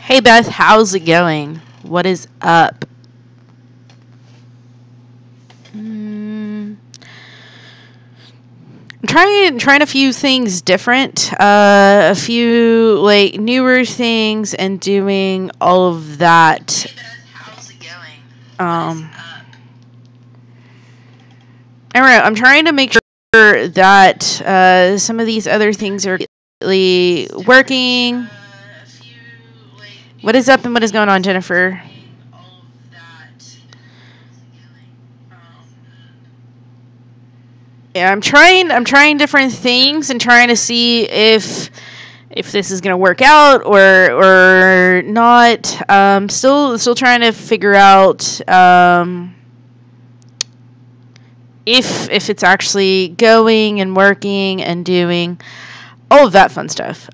Hey Beth, how's it going? What is up? I'm trying a few things different, a few like newer things, and doing all of that. Hey Beth, how's it going? Um, I don't know. I'm trying to make sure that some of these other things are really working. What is up and what is going on, Jennifer? Yeah, I'm trying different things and trying to see if this is gonna work out or not. Still trying to figure out if it's actually going and working and doing all of that fun stuff.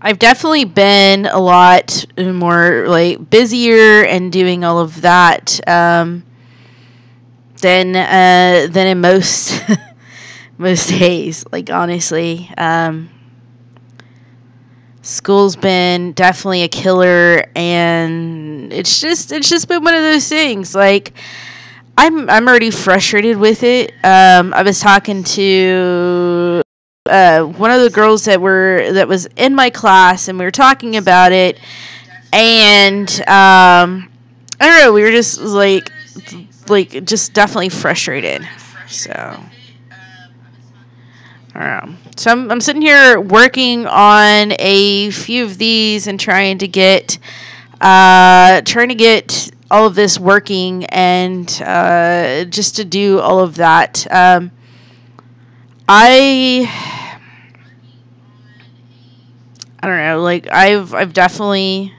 I've definitely been a lot more like busier and doing all of that than in most most days. Like honestly, school's been definitely a killer, and it's just been one of those things. Like I'm already frustrated with it. I was talking to one of the girls that was in my class, and we were talking about it, and I don't know, we were just like just definitely frustrated. So I don't know. So I'm sitting here working on a few of these and trying to get all of this working, and just to do all of that. I don't know, like I've definitely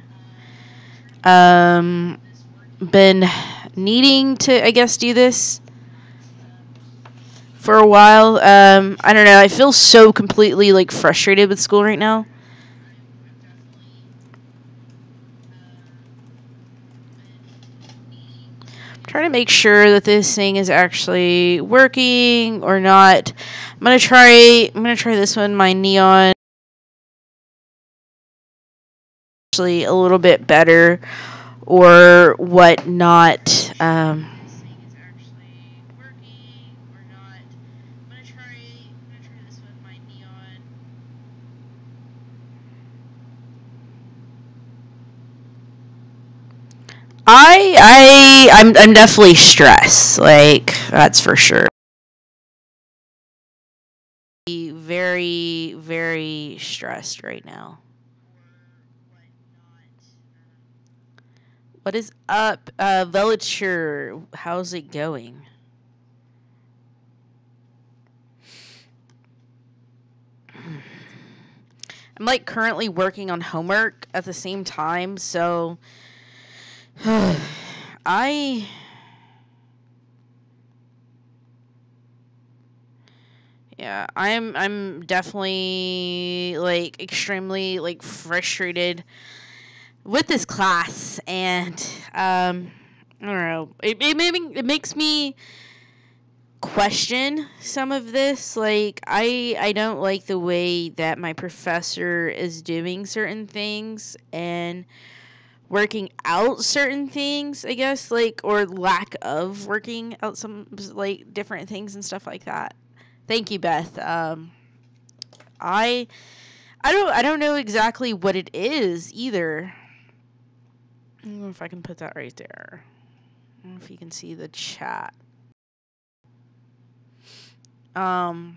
been needing to, I guess, do this for a while. I don't know, I feel so completely like frustrated with school right now. I'm trying to make sure that this thing is actually working or not. I'm gonna try this one, my neon, actually a little bit better or whatnot. I'm definitely stressed. Like that's for sure. Very, very stressed right now. What is up, Villager? How's it going? I'm like currently working on homework at the same time, so I yeah, I'm definitely like extremely like frustrated with this class, and I don't know. It makes me question some of this. Like I don't like the way that my professor is doing certain things and working out certain things, I guess, like, or lack of working out some like different things and stuff like that. Thank you, Beth. I I don't know exactly what it is either. I don't know if I can put that right there. I don't know if you can see the chat. But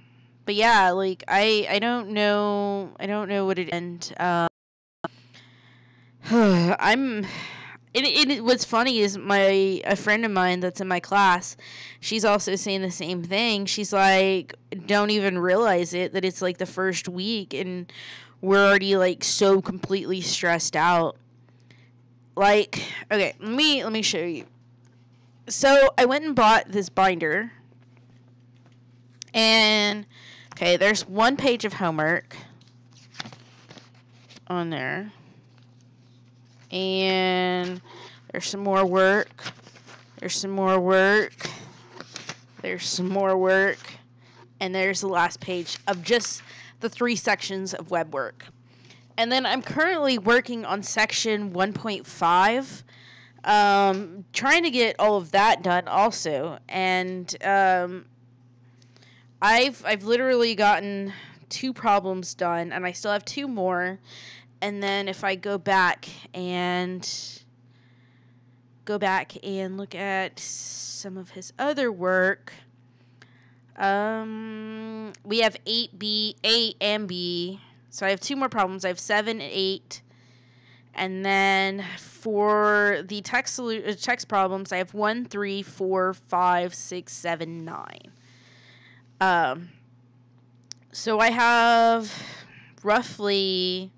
yeah, like I don't know what it is. And I'm what's funny is a friend of mine that's in my class, she's also saying the same thing. She's like, don't even realize it that it's like the first week and we're already like so completely stressed out. Like, okay, let me show you. So I went and bought this binder, and okay, there's one page of homework on there, and there's some more work, there's some more work, there's some more work, and there's the last page of just the 3 sections of web work. And then I'm currently working on section 1.5, trying to get all of that done also. And I've literally gotten 2 problems done, and I still have 2 more. And then if I go back and look at some of his other work, we have 8B, A and B. So I have 2 more problems. I have 7 and 8. And then for the text problems, I have 1, 3, 4, 5, 6, 7, 9. So I have roughly,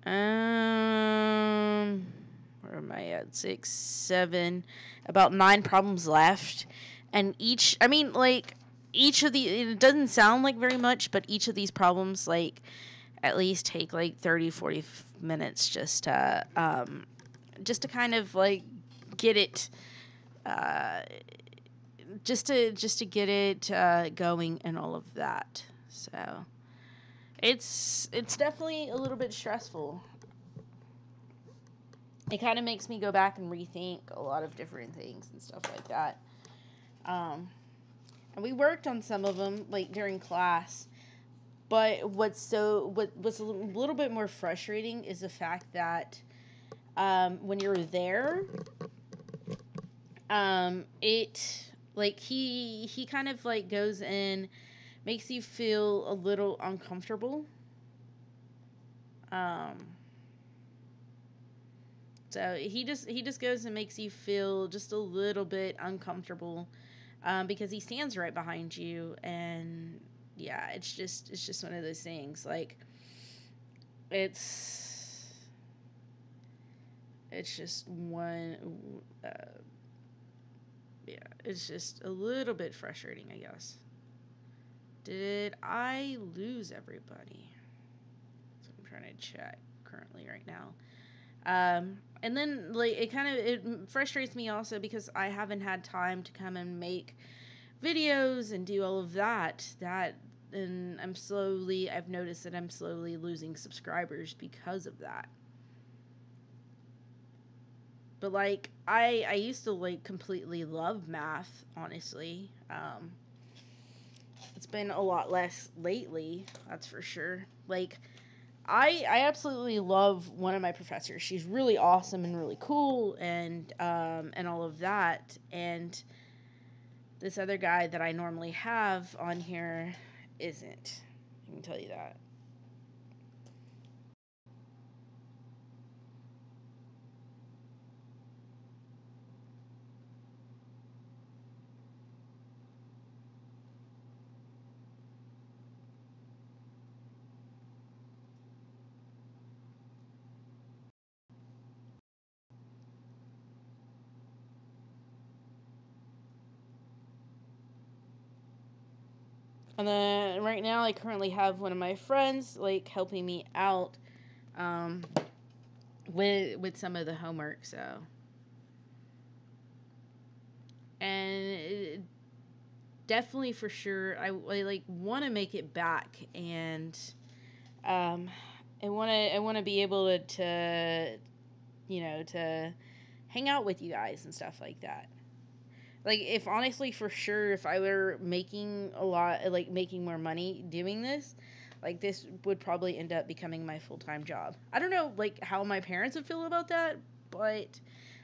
where am I at? 6, 7, about 9 problems left. And each of the, it doesn't sound like very much, but each of these problems, like, at least take, like, 30, 40 minutes just to kind of, like, get it, just to get it going and all of that. So it's definitely a little bit stressful. It kind of makes me go back and rethink a lot of different things and stuff like that. And we worked on some of them, like, during class. But what's a little bit more frustrating is the fact that when you're there, it, like, he kind of, like, goes in, makes you feel a little uncomfortable. So he just goes and makes you feel just a little bit uncomfortable, because he stands right behind you, and yeah, it's just one of those things. Like, it's just one, yeah, it's just a little bit frustrating, I guess. Did I lose everybody? So I'm trying to check currently right now. And then, like, it frustrates me also because I haven't had time to come and make videos and do all of that. And I've noticed that I'm slowly losing subscribers because of that. But, like, I used to, like, completely love math, honestly. It's been a lot less lately, that's for sure. Like, I absolutely love one of my professors. She's really awesome and really cool, and all of that. And this other guy that I normally have on here isn't. I can tell you that. And then right now I currently have one of my friends, like, helping me out with some of the homework, so. And definitely, for sure, I like, want to make it back, and I want to be able to to hang out with you guys and stuff like that. Like, if honestly, for sure, if I were making making more money doing this, like, this would probably end up becoming my full-time job. I don't know, like, how my parents would feel about that, but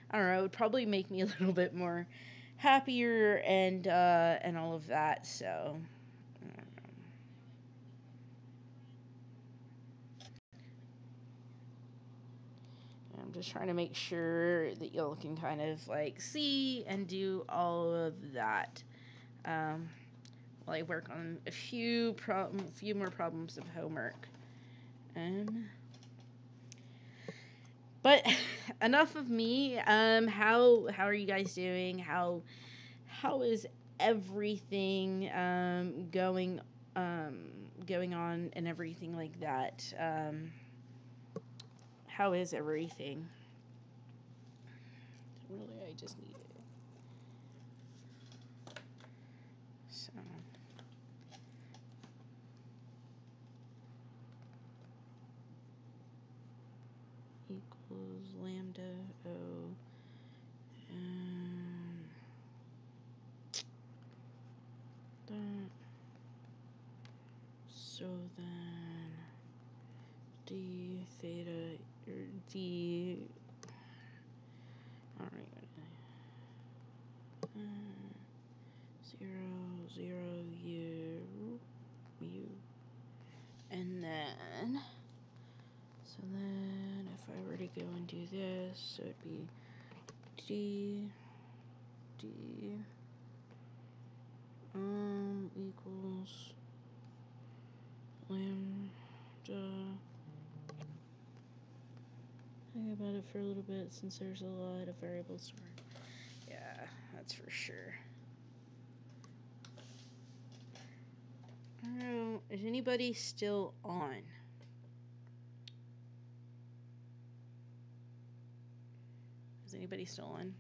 I don't know, it would probably make me a little bit more happier and all of that, so I don't know. I'm just trying to make sure that y'all can kind of, like, see and do all of that. While I work on a few more problems of homework. But enough of me. How are you guys doing? How is everything going on and everything like that? How is everything? Really, I just need it. So, equals lambda O. That. So then d theta or d. Alright. 0, 0, u. And then, so then if I were to go and do this, so it'd be d equals lambda. Think about it for a little bit since there's a lot of variables. Yeah, that's for sure. I don't know, is anybody still on? Is anybody still on?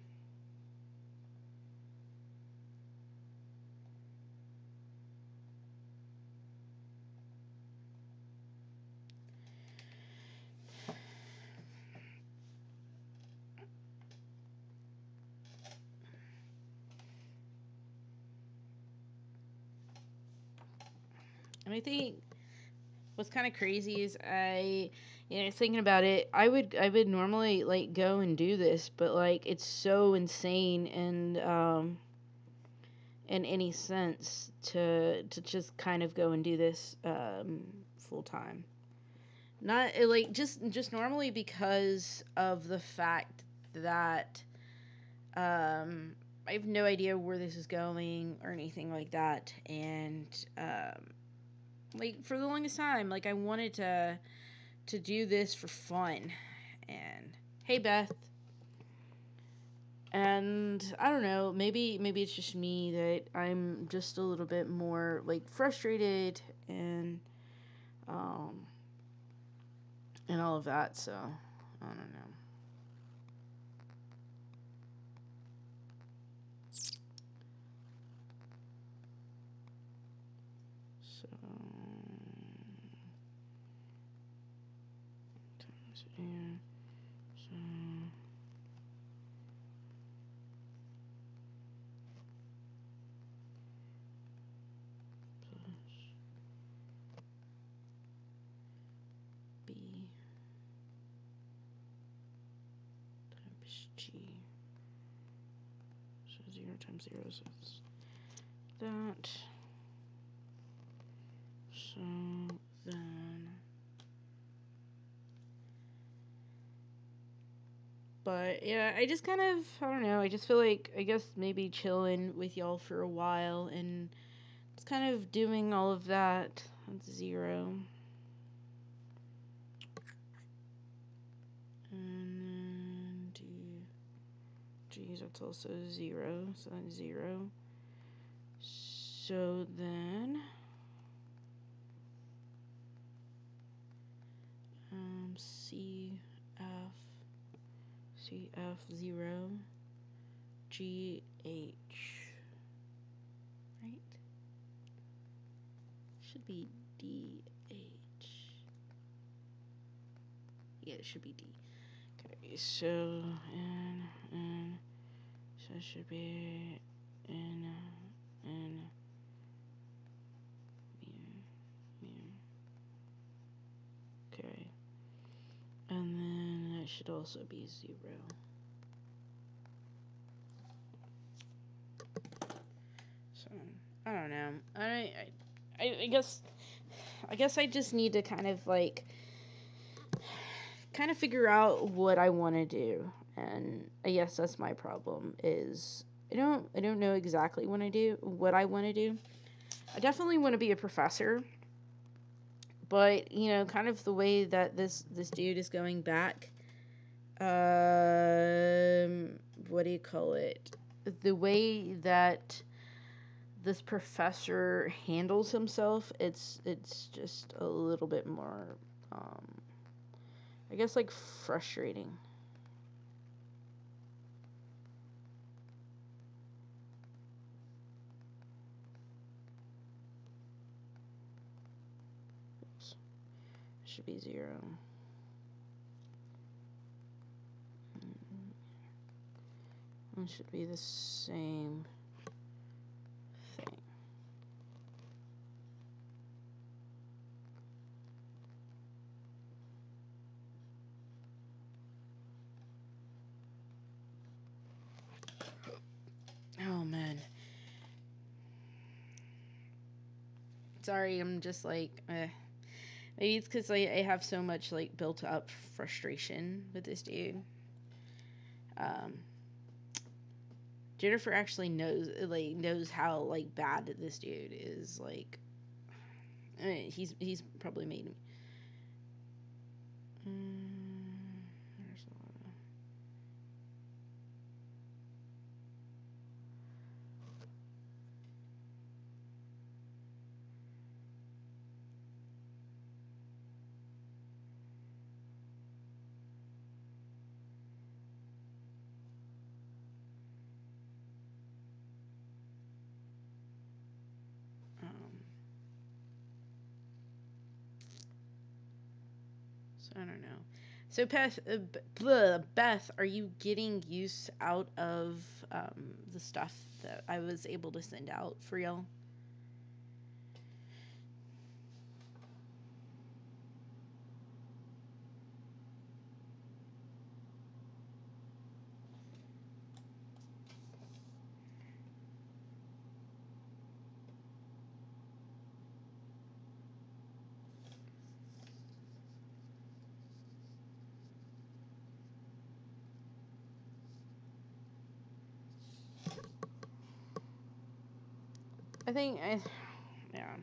And I think what's kind of crazy is thinking about it, I would normally like go and do this, but like it's so insane and in any sense to just kind of go and do this full time. Not like just normally because of the fact that I have no idea where this is going or anything like that, and like for the longest time, like I wanted to do this for fun. And hey, Beth. And I don't know, maybe it's just me that I'm just a little bit more like frustrated and all of that. So I don't know. So times here. So plus B times G. So 0 times 0, so it's that. So then, but yeah, I just kind of, I don't know, I just feel like, I guess maybe chilling with y'all for a while and it's kind of doing all of that. That's 0. And then geez, that's also 0, so that's 0. So then, CF0 GH, right? Should be DH. Yeah, it should be D. Okay, so and so it should be N mu. Okay, and then that should also be 0. So I don't know. I guess I just need to kind of like figure out what I want to do, and I guess that's my problem. Is I don't know exactly what I want to do. I definitely want to be a professor, but kind of the way that this dude is going back, what do you call it? The way that this professor handles himself, it's just a little bit more, I guess, like frustrating. Oops. Should be 0. one should be the same thing. Oh man. Sorry, I'm just like, maybe it's because I have so much like built up frustration with this dude. Jennifer actually knows how like bad this dude is. Like, I mean, he's probably made me. There's a lot of. So I don't know. So Beth, are you getting use out of the stuff that I was able to send out for y'all? Yeah.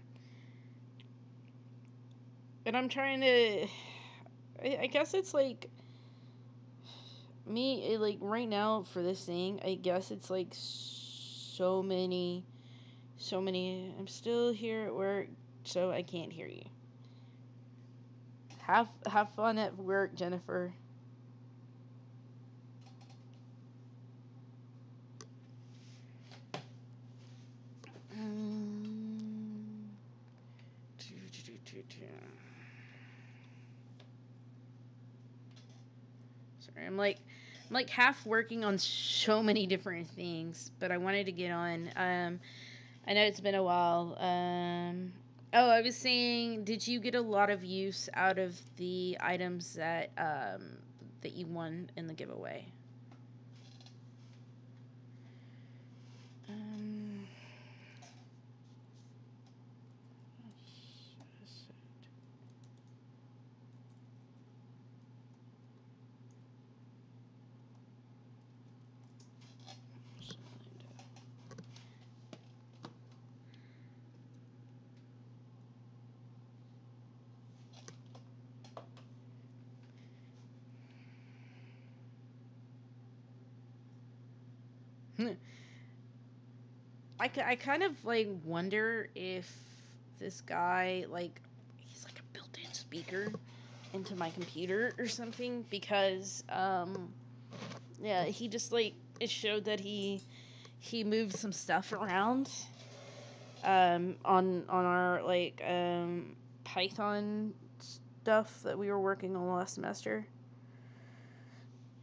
And I'm trying to. I guess it's like me like right now for this thing. I guess it's like so many. I'm still here at work, so I can't hear you. Have fun at work, Jennifer. Sorry, I'm like half working on so many different things, but I wanted to get on. I know it's been a while. Oh, I was saying, did you get a lot of use out of the items that you won in the giveaway? I kind of like wonder if this guy like he's like a built-in speaker into my computer or something because yeah, he just like it showed that he moved some stuff around on our like Python stuff that we were working on last semester.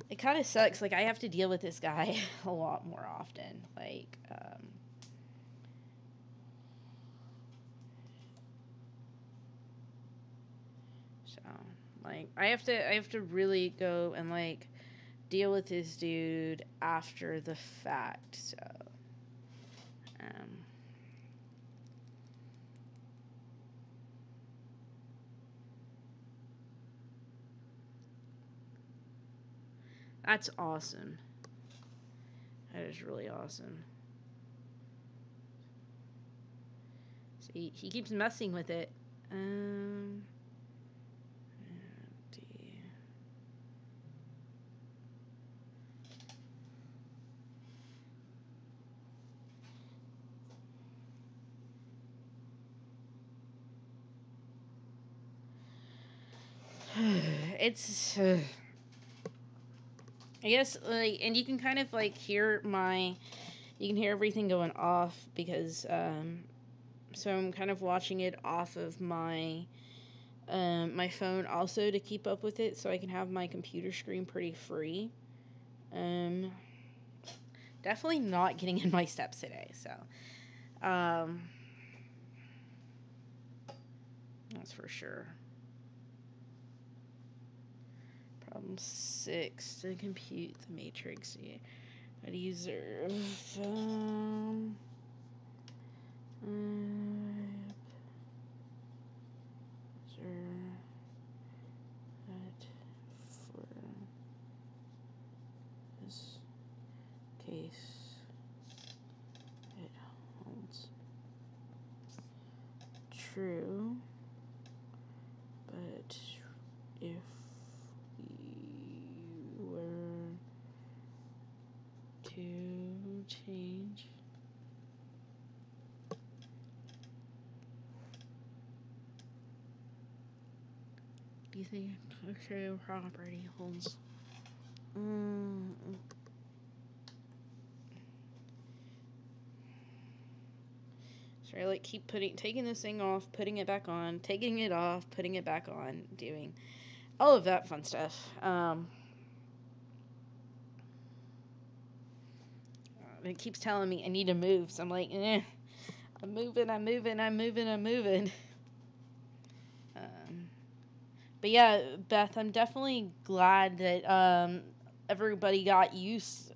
It kind of sucks. Like I have to deal with this guy a lot more often. Like so like I have to really go and like deal with this dude after the fact. So um that's awesome. That is really awesome. So he keeps messing with it. Um, D. It's I guess like, and you can kind of like you can hear everything going off because so I'm kind of watching it off of my phone also to keep up with it so I can have my computer screen pretty free. Um definitely not getting in my steps today. So, that's for sure. Problem 6 to compute the matrix. I'd user that for this case it holds true, but if we were to change do you think a true property holds so I like keep taking this thing off, putting it back on, taking it off, putting it back on, doing all of that fun stuff. It keeps telling me I need to move, so I'm like, I'm moving. But yeah, Beth, I'm definitely glad that everybody got use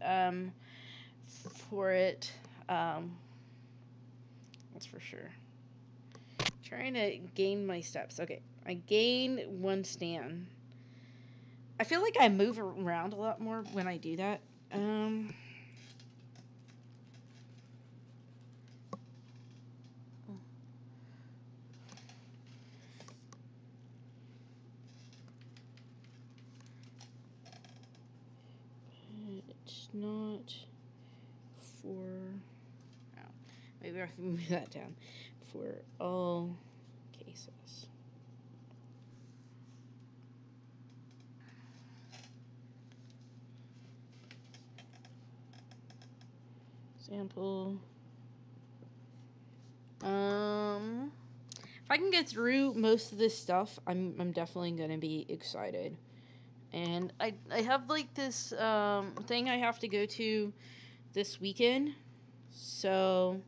for it. That's for sure. Trying to gain my steps. Okay, I gained 1 stand. I feel like I move around a lot more when I do that. It's not for... Oh, maybe I can move that down. For all cases. Example. If I can get through most of this stuff, I'm definitely gonna be excited. And I have like this thing I have to go to this weekend, so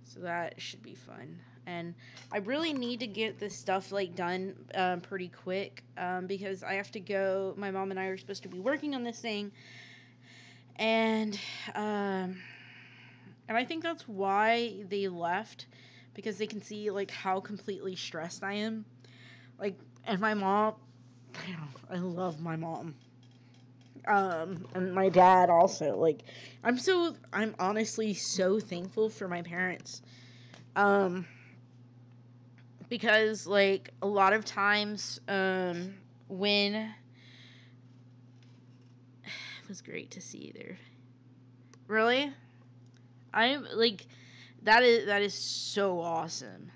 so that should be fun. And I really need to get this stuff like done pretty quick because I have to go. My mom and I are supposed to be working on this thing, and I think that's why they left, because they can see like how completely stressed I am. Like, and my mom, I love my mom. And my dad also. Like, I'm honestly so thankful for my parents. Because like a lot of times, when it was great to see you there. Really? I'm like, that is so awesome.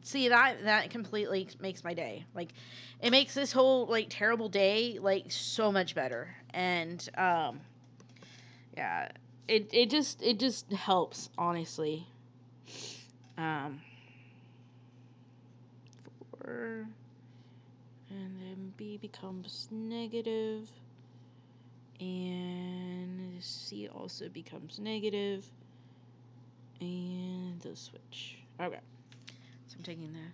See, that completely makes my day. Like, it makes this whole like terrible day like so much better. And yeah, it just helps, honestly. 4 and then B becomes negative, and C also becomes negative, and the switch. Okay. So I'm taking that.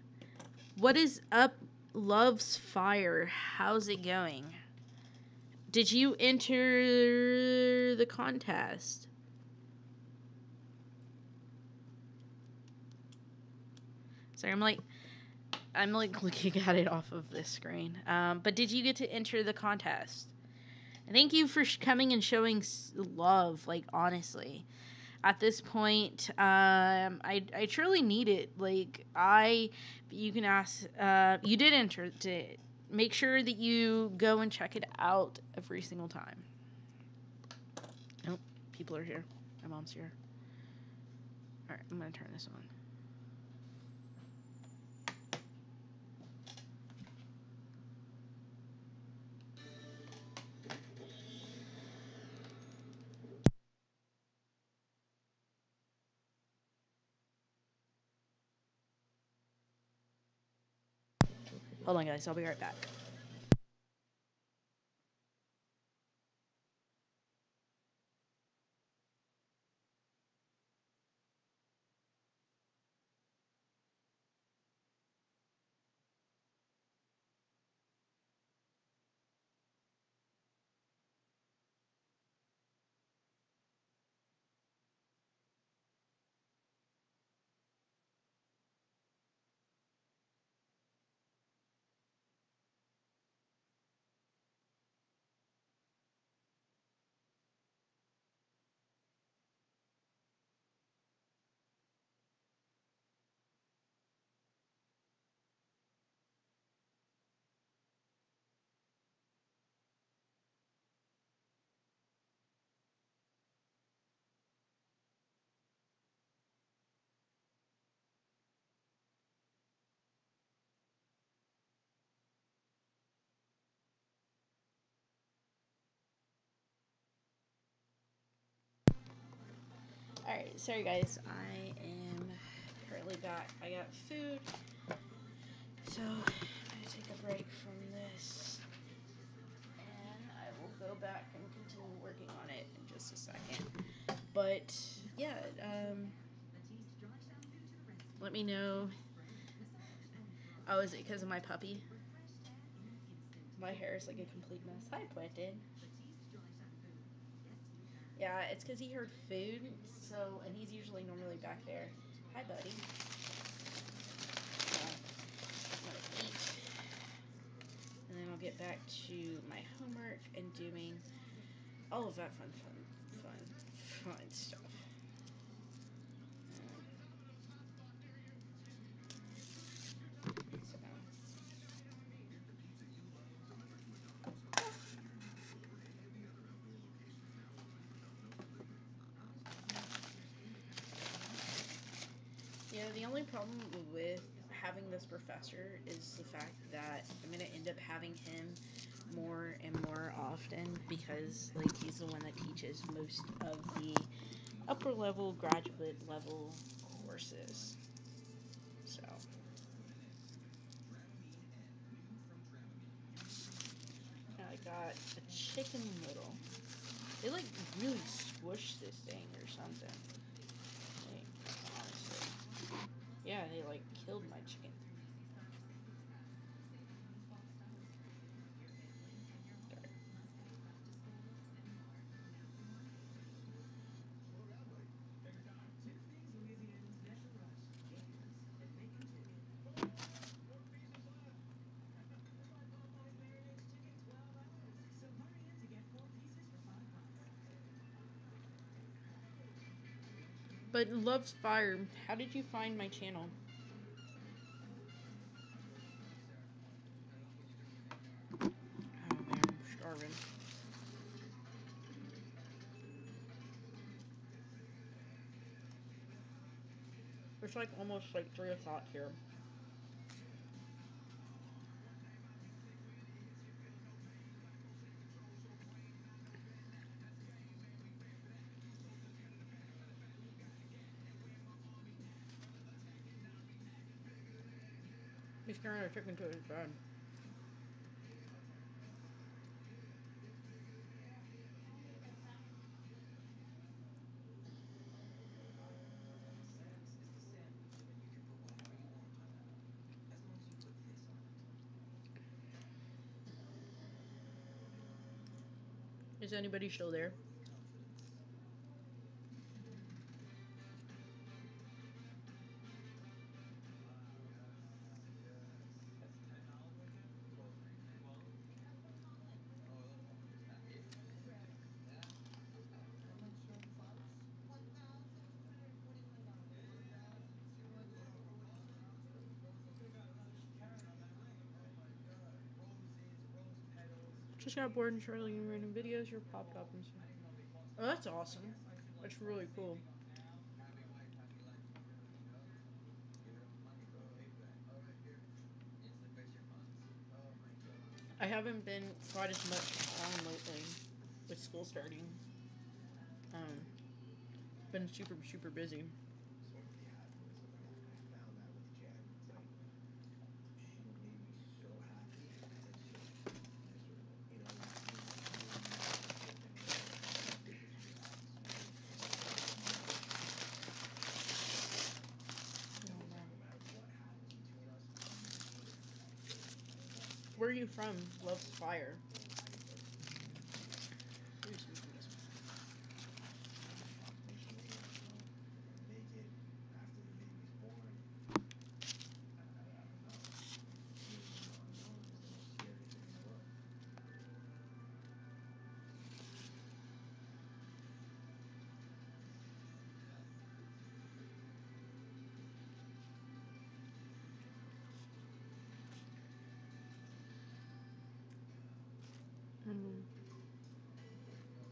What is up, Loves Fire? How's it going? Did you enter the contest? Sorry, I'm like looking at it off of this screen. But did you get to enter the contest? And thank you for coming and showing love. Like, honestly, at this point, I truly need it. Like, you can ask, you did enter it. Make sure that you go and check it out every single time. Nope, people are here. My mom's here. Alright, I'm gonna turn this on. Hold on, guys. I'll be right back. Alright, sorry guys, I am currently back. I got food, so I'm going to take a break from this, and I will go back and continue working on it in just a second. But, yeah, let me know. Oh, is it because of my puppy? My hair is like a complete mess. Hi, Preston. Yeah, it's because he heard food, so, and he's usually normally back there. Hi, buddy. I'm gonna eat, and then I'll get back to my homework and doing all of that fun stuff. So, yeah, the only problem with having this professor is the fact that I'm going to end up having him more and more often because, like, he's the one that teaches most of the upper level, graduate level courses. So, I got a chicken little. They, like, really squished this thing or something. Like, honestly. Yeah, they, like, killed my chicken. But Loves Fire, how did you find my channel? Oh man, I'm starving. It's like almost like 3 o'clock here. He's carrying a chicken to his bed. Is anybody still there? Just got bored and started looking at random videos. Your popped up and stuff. Oh, that's awesome. That's really cool. I haven't been quite as much on lately with school starting. Um, been super busy. Where are you from? Loves Fire.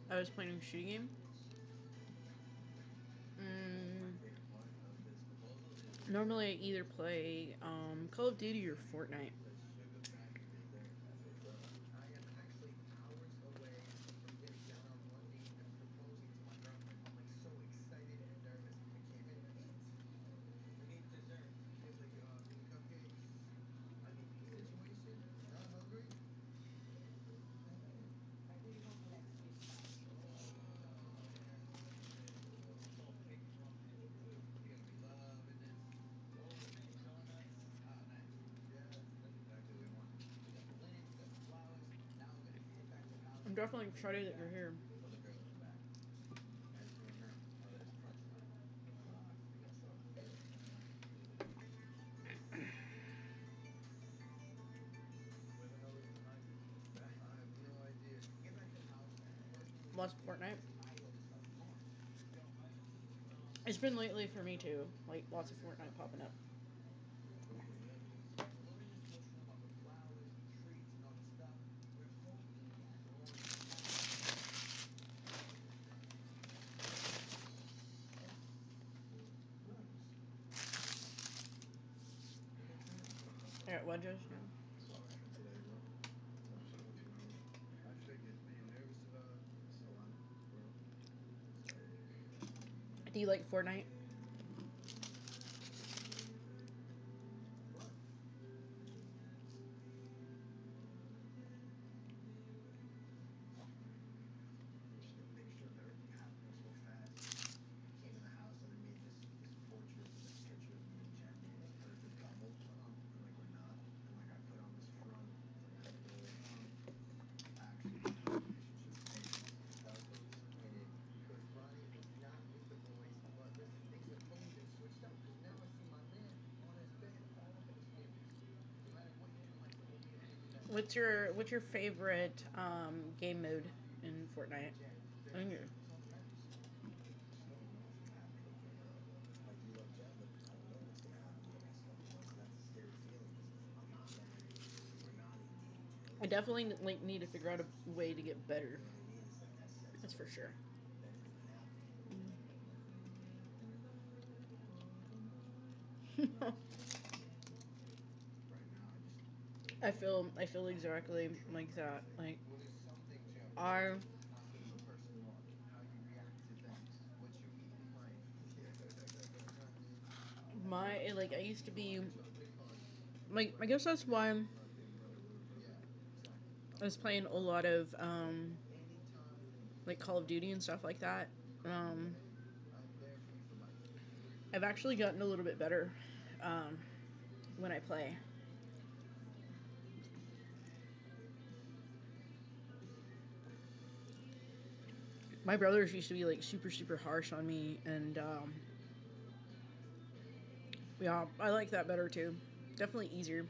I was playing a shooting game. Normally I either play Call of Duty or Fortnite. definitely excited that you're here. For the girl in the back. How you feeling now? Oh, that's crunch time. I guess so. Where the hell is the knife? I have no idea. Get back to the house. Lost Fortnite. It's been lately for me too. Like lots of Fortnite popping up. Glorious bush home up with flowers and trees and all the stuff. We're hoping that all I got wedges. Yeah. It's all right for today, bro. I told you, man. I figured being nervous about it, so I'm, bro. Do you like Fortnite? What? Make sure that everything happened so fast. I came in the house and I made this portrait, this picture of me and Jen, this perfect couple. And like we're not. And like I put on this front, like actually relationship statements. That was so disappointed because Ronnie would not meet the boys. But listen, things have totally been switched up because now I see my man on his bed all up in his feelings. No matter what you do in life, there won't be anything that. What's your favorite game mode in Fortnite? I think Still don't know what's gonna happen to the poor girl. Like you love Jen, but I don't know what's gonna happen in the next couple months, and that's a scary feeling because I'm not married, we're not engaged. I definitely like need to figure out a way to get better. You know what I mean? It's like that sense That's of for sure. that ain't gonna happen. Right now, I just I feel exactly like that. Like well, there's some things you have to I who the person you are, how you react to things, what you eat in life. my like I used to be It's a big heart. like I guess that's why Big brother, little brother. Yeah, exactly. I was playing a lot of Anytime like Call of Duty and stuff like that. Um, I'm there for you for life. I've actually gotten a little bit better um, when I play. My brothers used to be like super super harsh on me, and yeah, I like that better too. Definitely easier.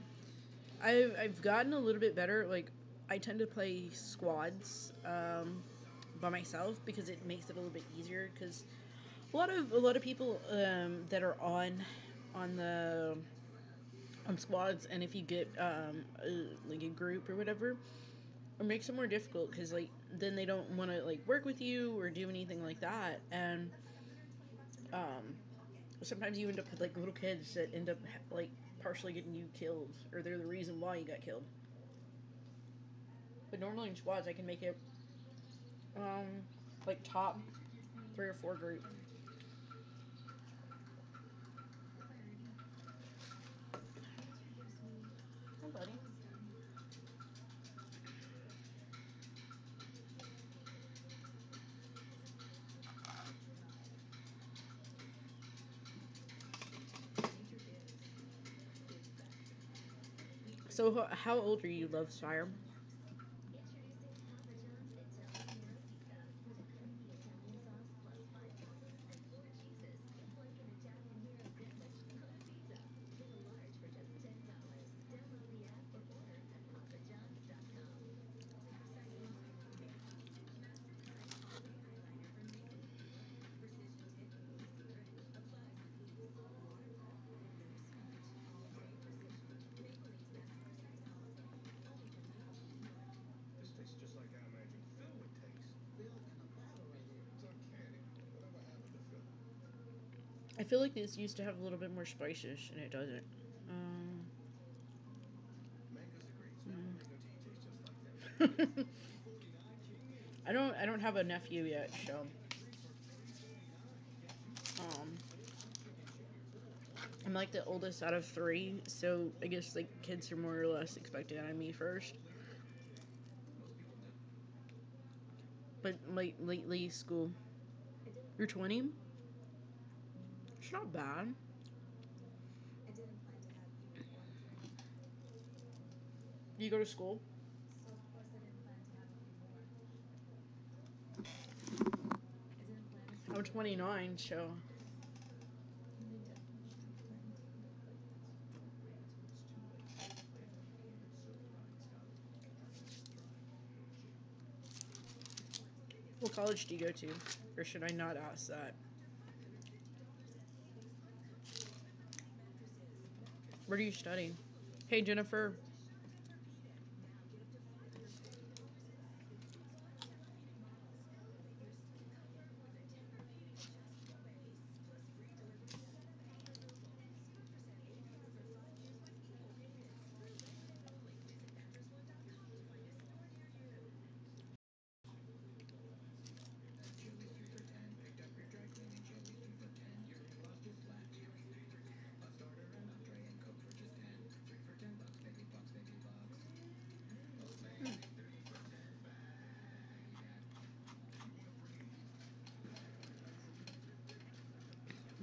I've gotten a little bit better. Like I tend to play squads by myself because it makes it a little bit easier. Because a lot of people that are on the on squads, and if you get like a group or whatever, it makes it more difficult because like then they don't want to like work with you or do anything like that, and um, sometimes you end up with like little kids that end up like partially getting you killed, or they're the reason why you got killed. But normally in squads, I can make it um like top 3 or 4 group. Hi, buddy. So how old are you, Love Sire? This tastes just like I imagined Phil would taste. Phil in a bottle right here. It's uncanny. Whatever happened to Phil? I feel like this used to have a little bit more spices, and it doesn't. Mango's agrees. Now my mango tea tastes just like that. I don't have a nephew yet, so um I'm like the oldest out of 3, so I guess like kids are more or less expected on me first. But like lately school. You're 20? It's not bad. Do you go to school? I'm 29, so. What college do you go to? Or should I not ask that? Where do you study? Hey, Jennifer.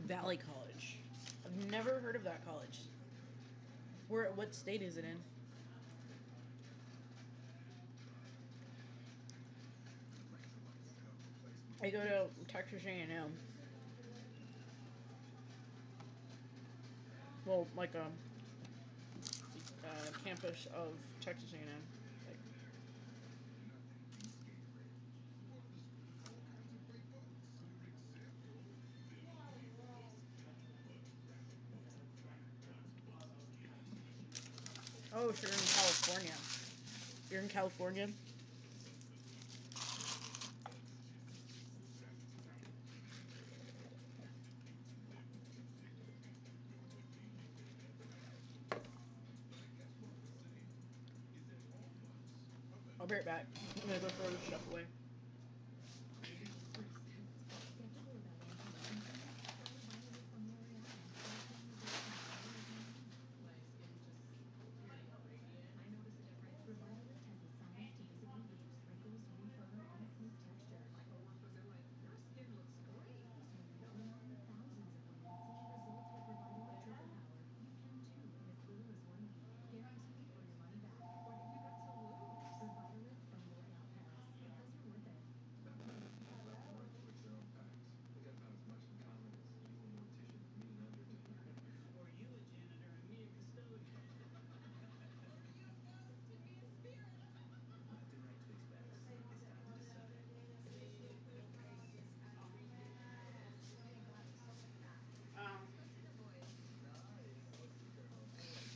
Valley College. I've never heard of that college. Where? What state is it in? I go to Texas A&M. Well, like a campus of Texas A&M. Like, oh, so you're in California. You're in California? I'll be right back. I'm gonna go throw this stuff away.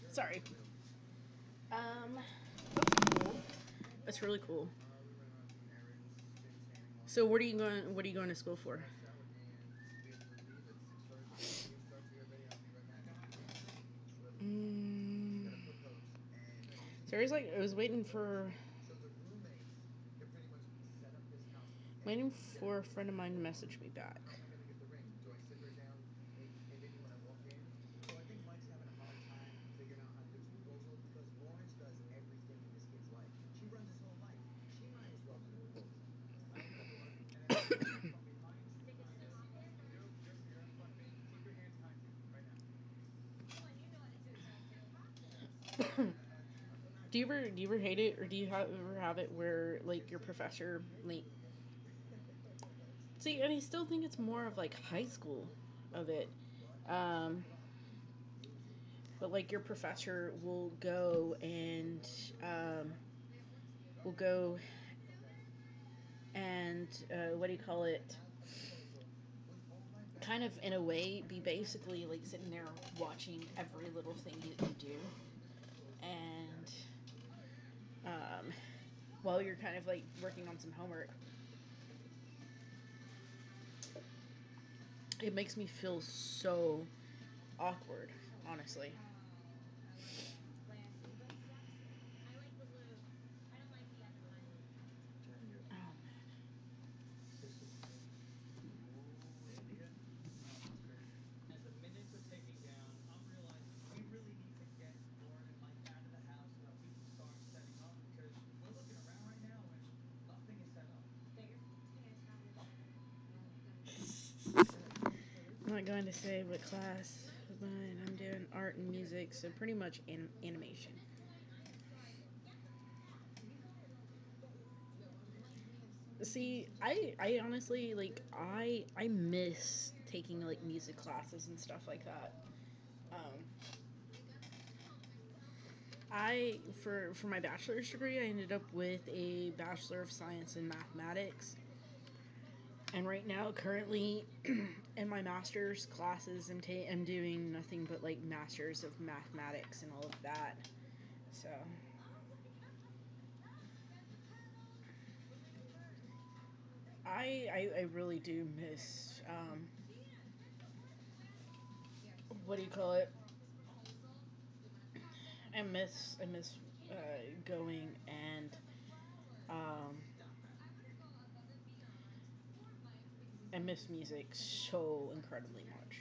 Sorry. That's cool. That's really cool. So, what are you going to school for? So I was waiting for a friend of mine to message me back. Do you ever hate it, or do you ever have it where like your professor like see, and I still think it's more of like high school of it, um, but like your professor will go and what do you call it? Kind of in a way be basically like sitting there watching every little thing you do, and um, while you're kind of like working on some homework. It makes me feel so awkward, honestly. Oh man. I'm not going to say what class, but I'm doing art and music, so pretty much animation. See, I honestly like I miss taking like music classes and stuff like that. Um, I for my bachelor's degree, I ended up with a Bachelor of Science in Mathematics. And right now, currently, in my master's classes, I'm doing nothing but like masters of mathematics and all of that. So I really do miss what do you call it? I miss going and um, I miss music so incredibly much.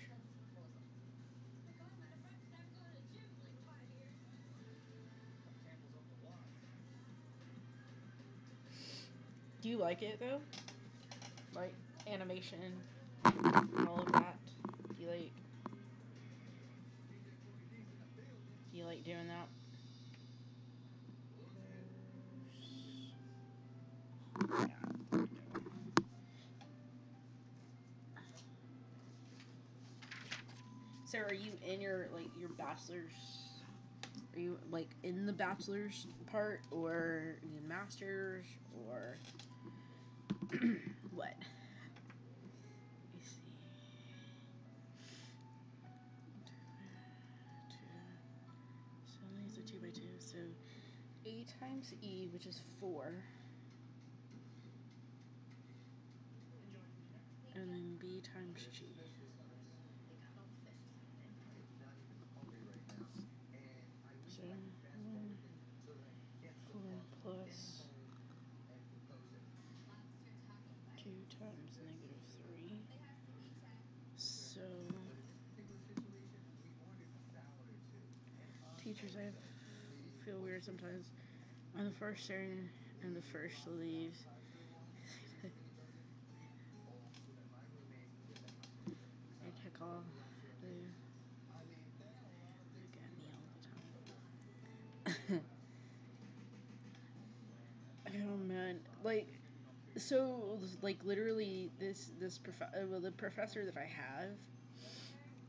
Do you like it though? Like animation and all of that? Do you like do you like doing that? So are you in your like your bachelor's? Are you like in the bachelor's part or in masters or what? Let me see. Two. So these are 2 by 2. So A times E, which is 4, and then B times G. So 4 plus 2 times -3. So teachers, I feel weird sometimes. On the first turn and the first leaves. I check all. They look at me all the time. Oh man, like so, like literally the professor that I have,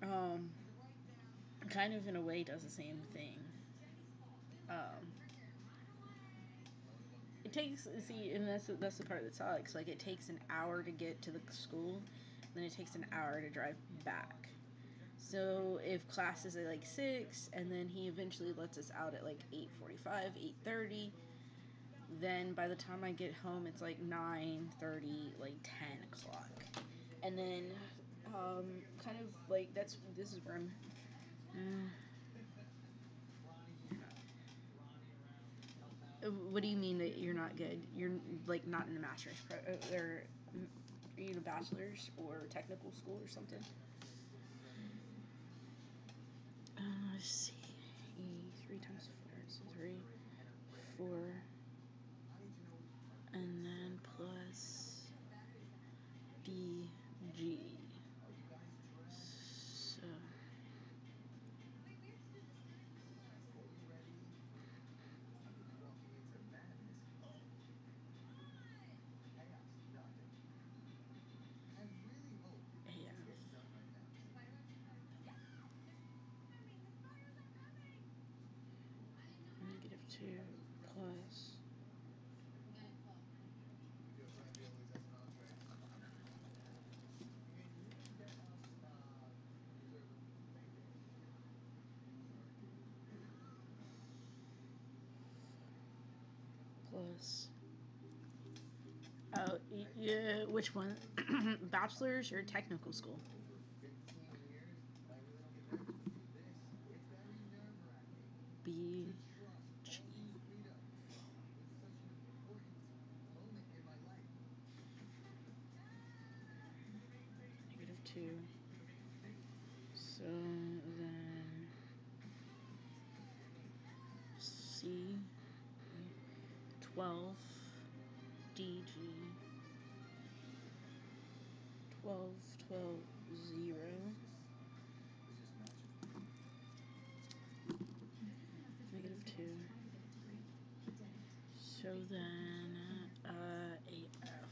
um, kind of in a way does the same thing. Um, it takes see, and that's the part that sucks. Like it takes an hour to get to the school, then it takes an hour to drive back. So if class is at like 6, and then he eventually lets us out at like 8:45, 8:30, then by the time I get home, it's like 9:30, like 10 o'clock. And then, kind of like this is where I'm. What do you mean that you're not good? You're like not in a master's or are you in a bachelor's or technical school or something? Let's see. 3 times 4 is 3, 4, and then plus DG. So yeah. -2 plus plus. Oh, yeah. Which one? Bachelor's or technical school? B. G. -2. So then C. 12. DG. 12, 12, 0. -2. So then AF.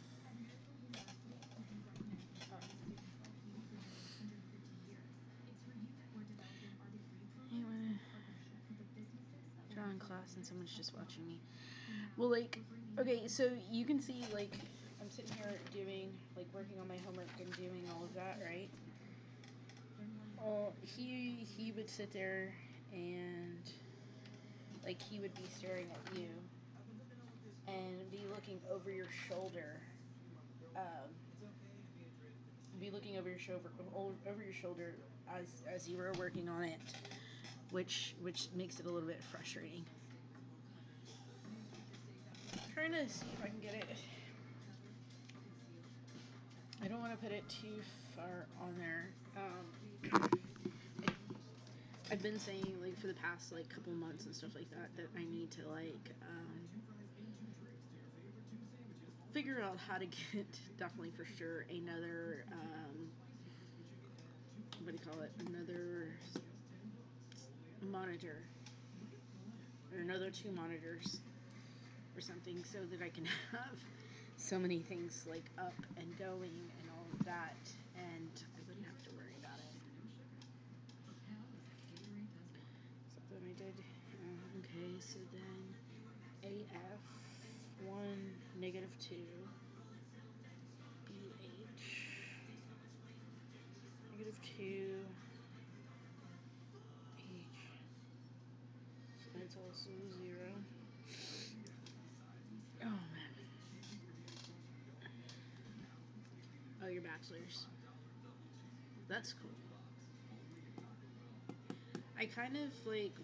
class and someone's just watching me. Well, like, okay, so you can see, like, I'm sitting here doing, like, working on my homework and doing all of that, right? Well, he would sit there and, like, he would be staring at you and be looking over your shoulder. Be looking over your shoulder as you were working on it, which makes it a little bit frustrating. I'm trying to see if I can get it. I don't want to put it too far on there. I've been saying, like, for the past, like, couple months and stuff like that, that I need to, like, figure out how to get, definitely for sure, another, what do you call it, another monitor, or another 2 monitors, or something, so that I can have so many things, like, up and going and all of that, and I wouldn't have to worry about it. So then I did, okay, so then AF 1, -2, BH, -2, H, so that's also 0. Oh, man. Oh, your bachelor's. That's cool. I kind of, like,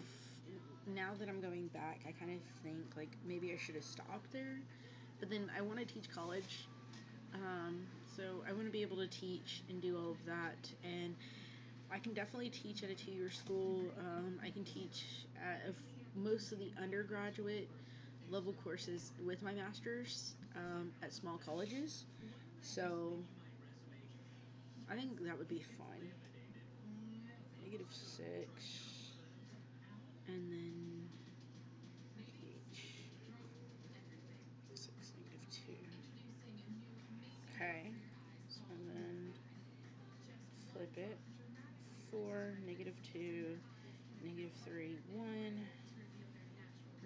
now that I'm going back, I kind of think, like, maybe I should have stopped there. But then I want to teach college. So I want to be able to teach and do all of that. And I can definitely teach at a 2-year school. I can teach at most of the undergraduate level courses with my master's at small colleges. So I think that would be fun. -6, and then H, 6, -2. Okay, so then flip it. 4, -2, -3, 1,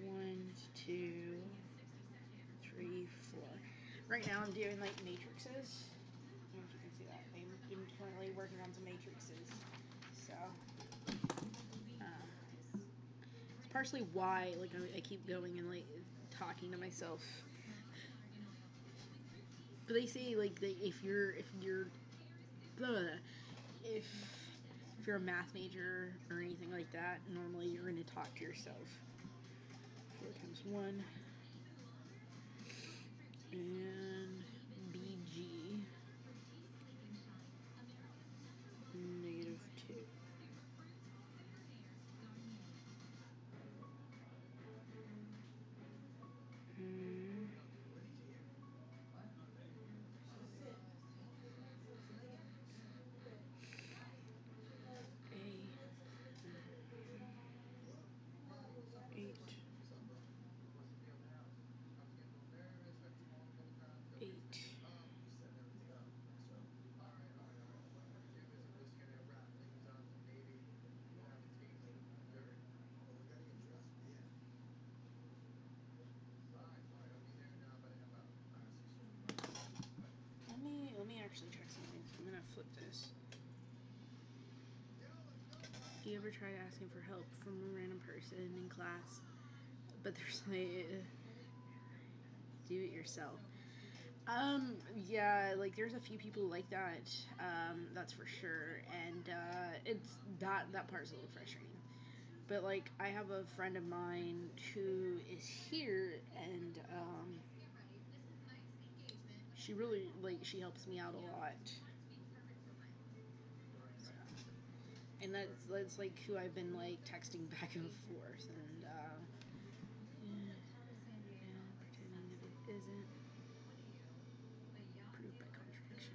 1, 2, 3, 4. Right now I'm doing, like, matrices. I don't know if you can see that. I'm currently working on some matrices. So, it's partially why, like, I keep going and, like, talking to myself. But they say, like, if you're if you're a math major or anything like that, normally you're going to talk to yourself. 4 times 1, and BG, -2. Mm. A 8, 8. You set everything up. So, all right. What I'm gonna do is I'm just gonna wrap things up, and maybe we'll have a table in the dirt. But we're gonna get dressed. Yeah. All right. I'll be there in about a half hour. All right. See you soon. Bye. Let me actually check something. I'm gonna flip this. Do you ever try asking for help from a random person in class, but there's like, do it yourself? Yeah, like, there's a few people like that, that's for sure, and, it's, that part's a little frustrating. But, like, I have a friend of mine who is here, and, she really, like, she helps me out a lot. So, and that's, like, who I've been, like, texting back and forth, and, and pretending that it isn't. Proved by contradiction.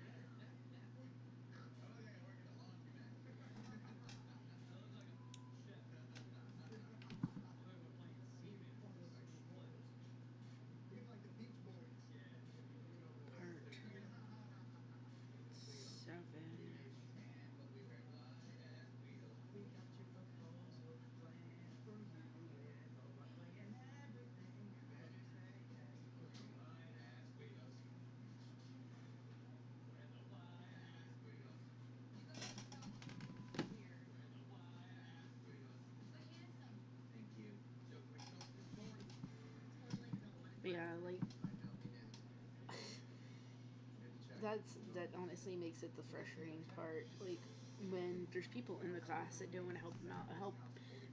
Part 7. Yeah, like that honestly makes it the frustrating part. Like when there's people in the class that don't want to help them out,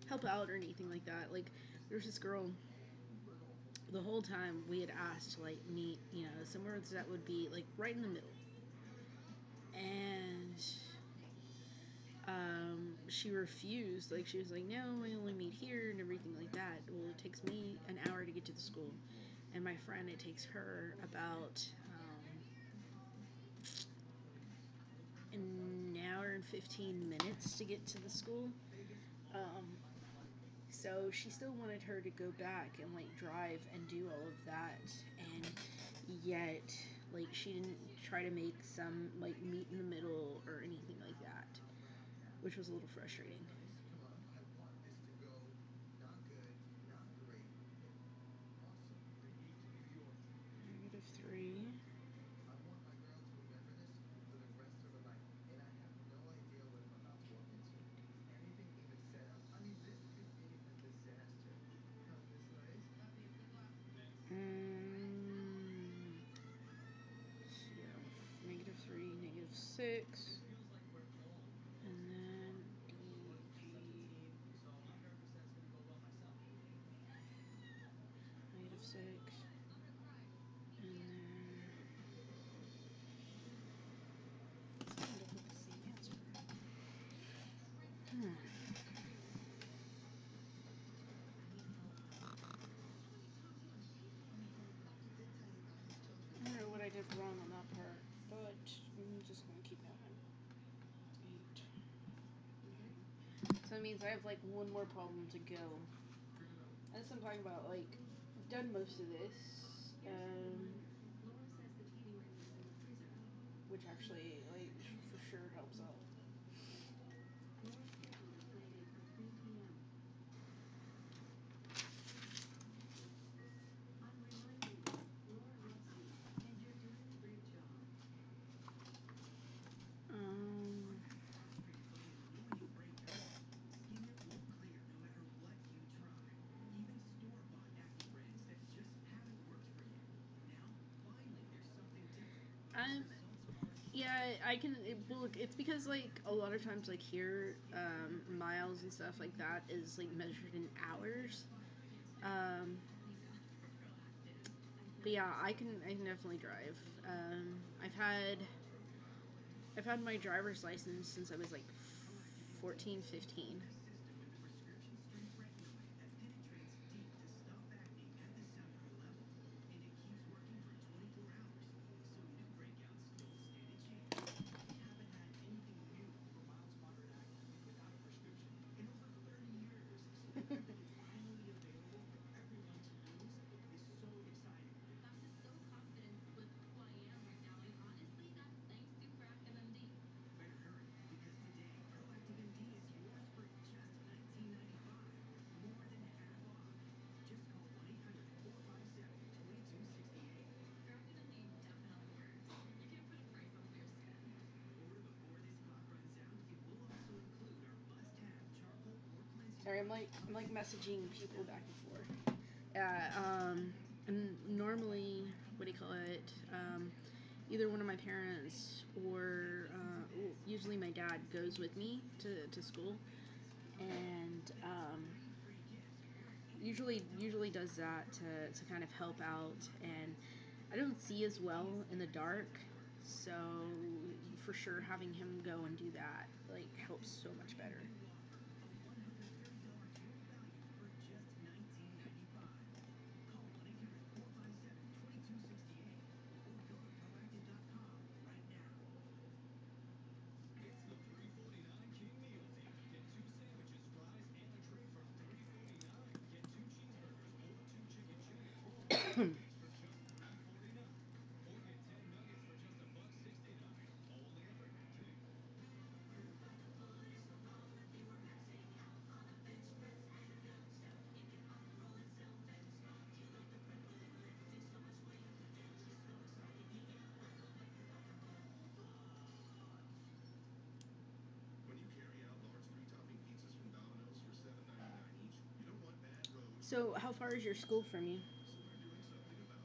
help out or anything like that. Like there's this girl. The whole time we had asked to like meet, somewhere that would be like right in the middle, and she refused. Like she was like, no, I only meet here and everything like that. Well, it takes me an hour to get to the school, and my friend, it takes her about an hour and 15 minutes to get to the school. Um, so she still wanted her to go back and like drive and do all of that, and yet like she didn't try to make some like meet in the middle or anything like that, which was a little frustrating. Come on, I want this to go not good, not great, awesome. -3. I want my girl to remember this for the rest of her life, and I have no idea what I'm about to walk into. Is anything even set up? I mean, this could be a disaster. Miss Lace? Mm, yeah, -3, -6, and then DG -6, and then let's end up with the same answer. I don't know what I did wrong on that part, but I'm just gonna keep going. 8. So that means I have like one more problem to go. As I'm talking about, like, I've done most of this, which actually, like, for sure helps out. Um, I'm Yeah, I can. Well, it's because like a lot of times, like here, miles and stuff like that is like measured in hours. Um, but yeah, I can definitely drive. I've had my driver's license since I was like 14, 15. Sorry, I'm like messaging people back and forth. And normally, what do you call it? Either one of my parents or usually my dad goes with me to school, and usually does that to kind of help out. And I don't see as well in the dark, so for sure having him go and do that like helps so much better. When you carry out large 3-topping pizzas from Domino's for $7.99 each, you don't want bad roads. So how far is your school from you? So we're doing something about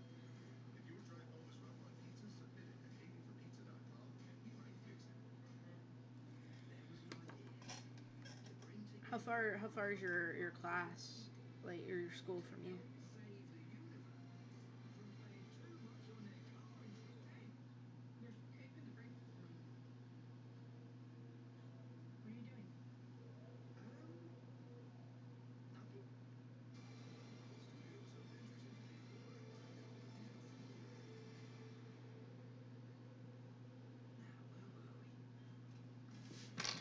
How far is your class, like, or your school from you? Save the universe from playing too much on their car insurance. We're keeping the brakes on. What are you doing? Nothing. Studios of entertainment. Now, where were we? Someone say KFC is 4 ways to feed a family for only $20. Regular recipe, extra crispy, boneless, and tangy. Chicken nuggets.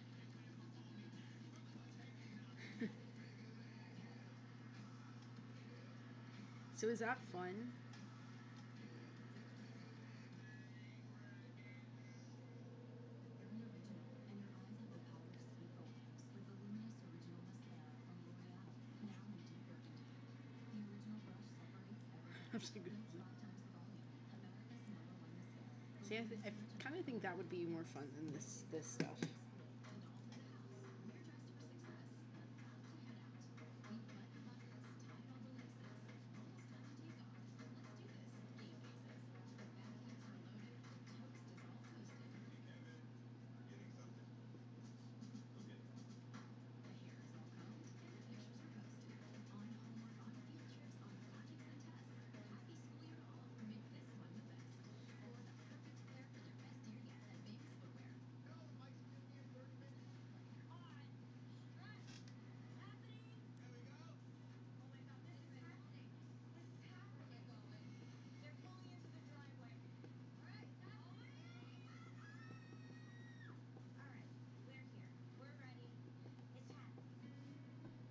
Yes, finger licking good. So is that fun? You're the original, and your eyes have the power to speak volumes with the luminous original mascara from L'Oreal. Now in deep burgundy. The original brush separates everything. I'm just gonna Blends use it. 5 times the volume. America's #1 mascara. See, I kind of think that would be more fun than this stuff. And all for the house. We're dressed for success. About to head out. We've buttoned the buttons, tied all the laces. Almost time to take off. Let's do this. Game faces. The vacuums are loaded. The toast is all toasted. Hey, Kevin. Forgetting something? Go get it. The hair is all combed and the pictures are posted. On homework, on field trips, on projects and tests. Happy school year to all. Make this one the best. Score the perfect pair for your best year yet at Baby's Footwear. Tell the Mike's giving me a 30-minute. On! Stress! What's happening? There we go. Oh my god, this is happening. This is happening. Get going. They're pulling into the driveway. Alright, Alright, we're here. We're ready.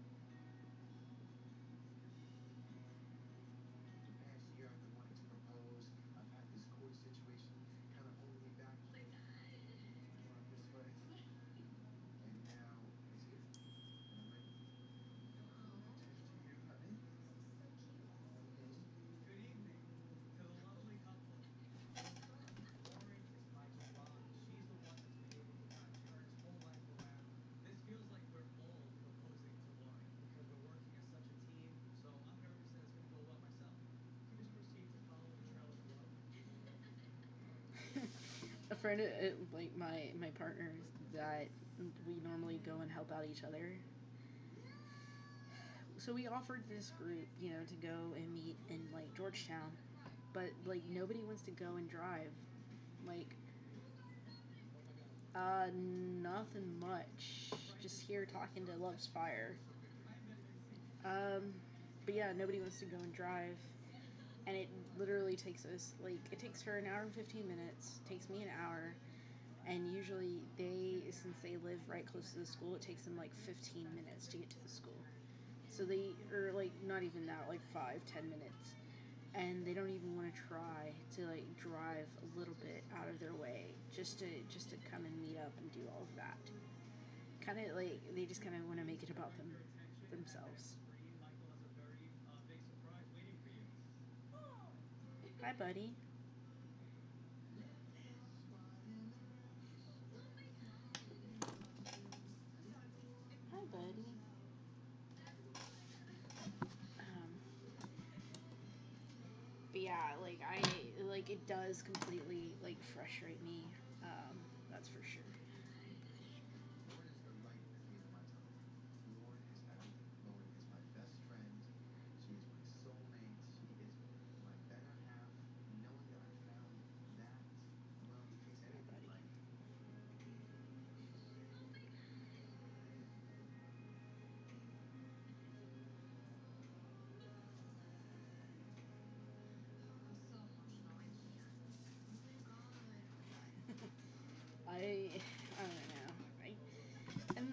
It's happening. The past year I've been wanting to propose. I've had this court situation kind of holding me back. Like, You want it this way? And now it's here. And I'm ready. Cheers to you, honey. this is so cute. Good evening to the lovely couple. Lauren is Mike's rock. She's the one that's been able to kind of turn his whole life around. This feels like we're all proposing to Lauren because we're working as such a team. So I'm nervous that it's going to go well myself. You can just proceed to follow the trail of love. A friend, like my partners, that we normally go and help out each other. So we offered this group, to go and meet in like Georgetown, but like nobody wants to go and drive. Like, nothing much. Just here talking to Love's Fire. But yeah, nobody wants to go and drive. And it literally takes us, like, it takes her an hour and 15 minutes, takes me an hour. And usually since they live right close to the school, it takes them like 15 minutes to get to the school. So or like not even that, like 5-10 minutes. And they don't even want to try to like drive a little bit out of their way just to come and meet up and do all of that. Kind of like they just kind of want to make it about themselves. Michael has a very big surprise waiting for you. Hi, buddy. Hi, buddy. But yeah, like it does completely like frustrate me. That's for sure. Lauren is the light at the end of my tunnel. Lauren is everything. Lauren is my best friend. She is my soulmate. She is my better half. Knowing that I found that, I'm willing to face anything in life. I'm so emotional. I can't. Oh my god. I don't know. And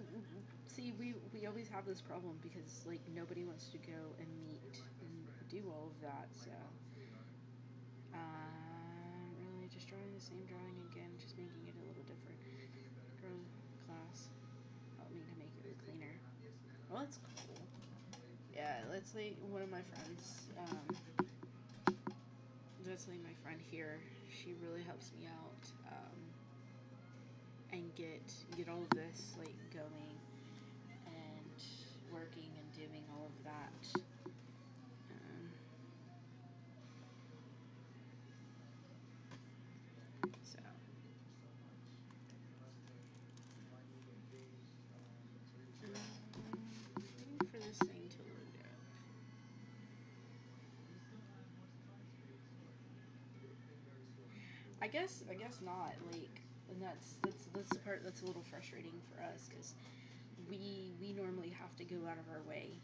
see, we always have this problem because like nobody wants to go and meet and do all of that. So really just drawing the same drawing again, just making it a little different. Draw class. Help me to make it Well, that's cool. Yeah, let's like one of my friends. That's like my friend here. She really helps me out and get all of this like going and working and doing all of that. Um, so waiting for this thing to load up. We still have more surprise for you in store. I guess not. Like, and that's the part that's a little frustrating for us because we normally have to go out of our way.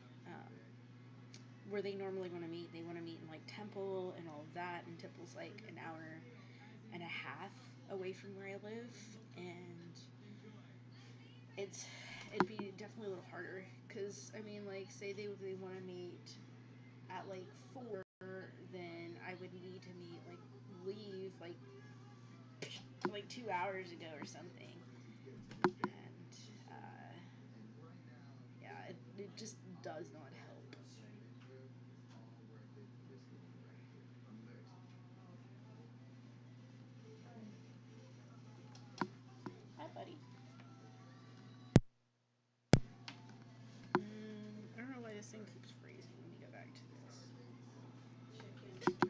Where they normally want to meet, they want to meet in like Temple and all of that, and Temple's like an hour and a half away from where I live, and it'd be definitely a little harder because I mean, like, say they want to meet at like 4, then I would need to leave like 2 hours ago or something, and yeah, it just does not help. Hi, buddy. I don't know why this thing keeps freezing. Let me go back to this. Chicken.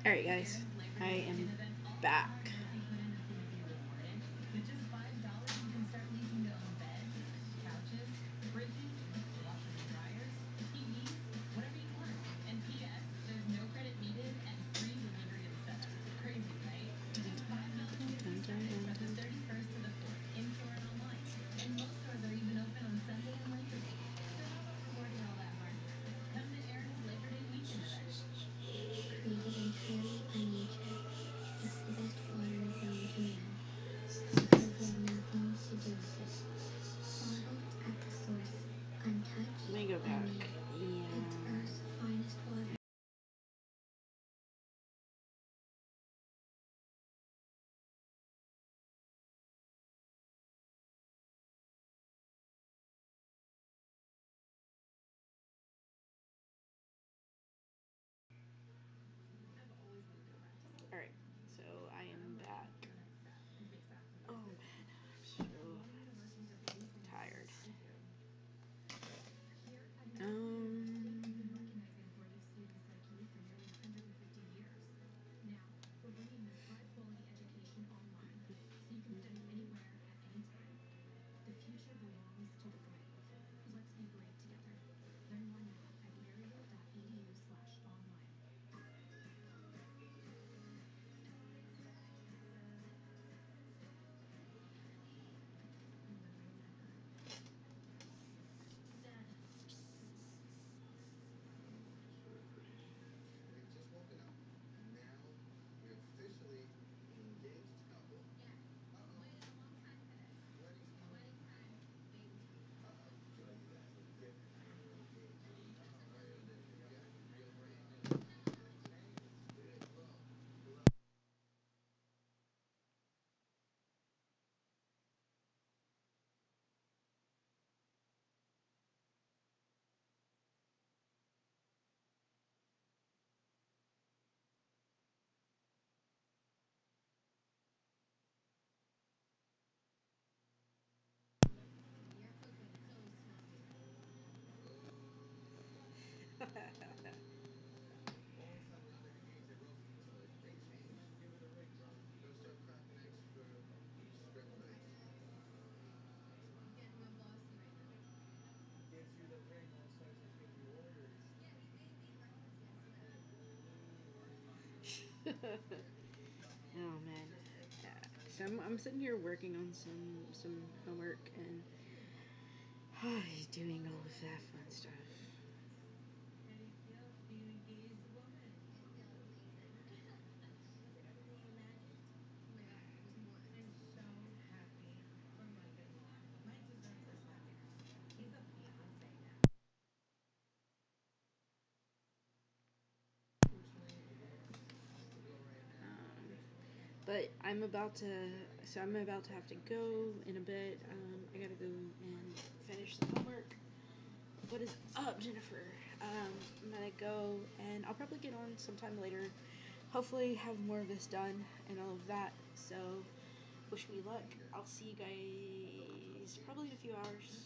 Alright, guys, I am back. With just $5, you can start leasing to own beds, couches, fridges, washers and dryers, TVs, whatever you want. And P.S. There's no credit needed and free delivery and setup. Crazy, right? Just $5 gets you started from the 31st to the 4th, in-store and online. And most stores are even open on Sunday and Labor Day. So how about rewarding all that hard work? Come to Aaron's Labor Day weekend event. Created entirely by nature, it's the best water known to man, because we have nothing to do with it. Bottled at the source, untouched Let me go by back. man. It's Yeah. Earth's finest water. Alright, so I am back. Oh man, I'm so tired. Now, we're bringing this high-quality education online, so you can study anywhere at any time. The future belongs to the brave. Let's be brave together. Learn more now at maryville.edu/online. They've just woken up. Now we're officially an engaged couple. Yeah. Uh-oh. Waited a long time for this. Wedding time. Wedding time, baby. Uh-oh. So you guys look different now that you're engaged. Uh-oh. How are you different? You got real brand new chains. Look at the glow. Glow. You're cooking so All of a sudden, now they're engaged, they broke each other. They changed. Give it a ring, bro. Gonna start cracking eggs for each string of ice. He's getting real bossy right now. He gives you the ring, all of a sudden he's giving you orders. Yeah, he made me breakfast yesterday. Oh man. So I'm sitting here working on some homework and he's doing all of that fun stuff. How do you feel being an engaged woman? I feel amazing. Was it everything you imagined? Oh my god, it was more. I'm so happy for my good Lord. Mike deserves this happiness. He's a fiance now. Unfortunately, the world has to go right now. But I'm about to have to go in a bit. I gotta go and finish the homework. What is up, Jennifer? I'm gonna go and I'll probably get on sometime later. Hopefully have more of this done and all of that. So wish me luck. I'll see you guys probably in a few hours.